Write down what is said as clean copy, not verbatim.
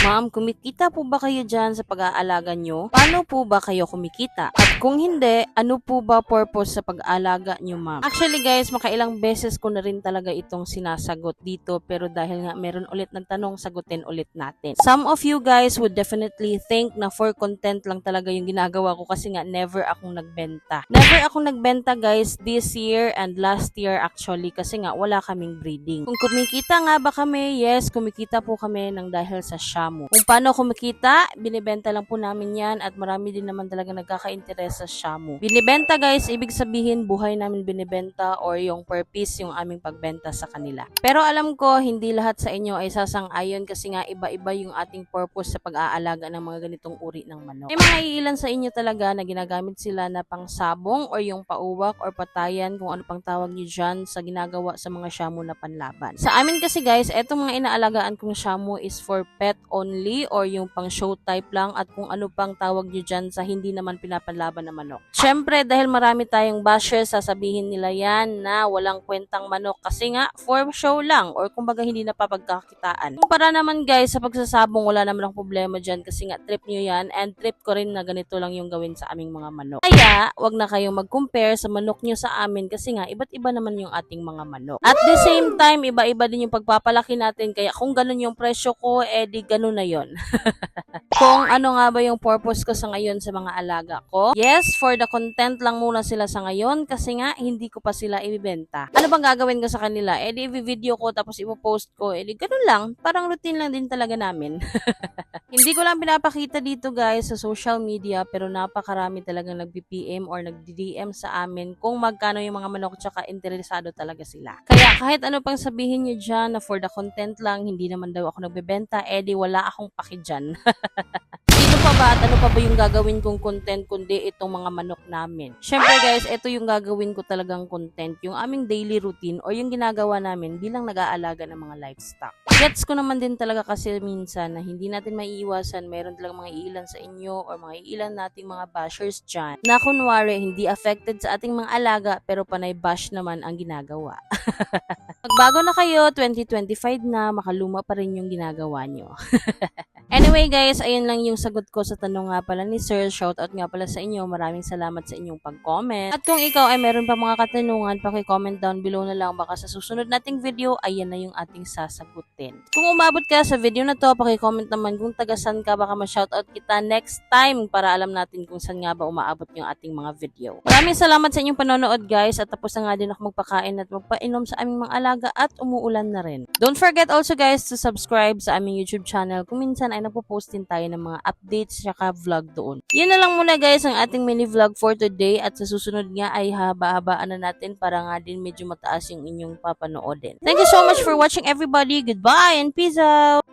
Ma'am, kumikita po ba kayo dyan sa pag-aalaga nyo? Paano po ba kayo kumikita? At kung hindi, ano po ba purpose sa pag-aalaga nyo, ma'am? Actually guys, makailang beses ko na rin talaga itong sinasagot dito, pero dahil nga meron ulit nagtanong, sagutin ulit natin. Some of you guys would definitely think na for content lang talaga yung ginagawa ko kasi nga never akong nagbenta. Never akong nagbenta guys this year and last year actually kasi nga wala kaming breeding. Kung kumikita nga ba kami? Yes, kumikita po kami ng dahil sa Shamu. Kung paano kumikita, binibenta lang po namin yan at marami din naman talaga nagkaka-interes sa Shamu. Binibenta guys, ibig sabihin buhay namin binibenta or yung per piece yung aming pagbenta sa kanila. Pero alam ko, hindi lahat sa inyo ay sasang-ayon kasi nga iba-iba yung ating purpose sa pag-aalaga ng mga ganitong uri ng manok. May mga iilan sa inyo talaga na ginagamit sila na pang sabong or yung pauwak or patayan kung ano pang tawag nyo dyan sa ginagawa sa mga Shamu na panlaban. Sa amin kasi guys, etong mga inaalagaan kong Shamu is for pet only or yung pang show type lang at kung ano pang tawag nyo dyan sa hindi naman pinapanlaban na manok. Syempre, dahil marami tayong bashers, sasabihin nila yan na walang kwentang manok kasi nga for show lang or kumbaga hindi napapagkakitaan. Para naman guys, sa pagsasabong wala naman akong problema dyan kasi nga trip nyo yan and trip ko rin na ganito lang yung gawin sa aming mga manok. Kaya, wag na kayong mag-compare sa manok nyo sa amin kasi nga iba't iba naman yung ating mga manok. At the same time, iba-iba din yung pagpapalaki natin kaya kung ganun yung presyo ko, di ganun na yon. Kung ano nga ba yung purpose ko sa ngayon sa mga alaga ko? Yes, for the content lang muna sila sa ngayon kasi nga hindi ko pa sila ibibenta. Ano bang gagawin ko sa kanila? Di i-video ko tapos ipopost ko. Di ganun lang. Parang routine lang din talaga namin. Hindi ko lang pinapakita dito guys sa social media pero napakarami talagang nag-PM or nag-DM sa amin kung magkano yung mga manok tsaka interesado talaga sila. Kaya kahit ano pang sabihin nyo dyan na for the content lang, hindi naman daw ako nagbebenta, di wala akong paki dyan. Sino pa ba at ano pa ba yung gagawin kong content kundi itong mga manok namin? Syempre guys, ito yung gagawin ko talagang content, yung aming daily routine or yung ginagawa namin bilang nag-aalaga ng mga livestock. Gets ko naman din talaga kasi minsan na hindi natin maiiwasan, meron talagang mga iilan sa inyo or mga iilan nating mga bashers dyan na kunwari hindi affected sa ating mga alaga pero panay bash naman ang ginagawa. Magbago na kayo, 2025 na, makaluma pa rin yung ginagawa nyo. Anyway guys, ayun lang yung sagot ko sa tanong nga pala ni Sir. Shoutout nga pala sa inyo. Maraming salamat sa inyong pag-comment. At kung ikaw ay meron pa mga katanungan, paki-comment down below na lang. Baka sa susunod nating video, ayan na yung ating sasagutin. Kung umabot ka sa video na to, paki-comment naman kung taga-san ka. Baka ma-shoutout kita next time para alam natin kung saan nga ba umaabot yung ating mga video. Maraming salamat sa inyong panonood guys. At tapos na nga din ako magpakain at magpainom sa aming mga alaga at umuulan na rin. Don't forget also guys to subscribe sa aming YouTube channel. Kung minsan ay nagpo-post din tayo ng mga updates saka vlog doon. Yun na lang muna guys ang ating mini vlog for today at sa susunod nga ay haba-habaan na natin para nga din medyo mataas yung inyong papanoodin. Thank you so much for watching everybody. Goodbye and peace out!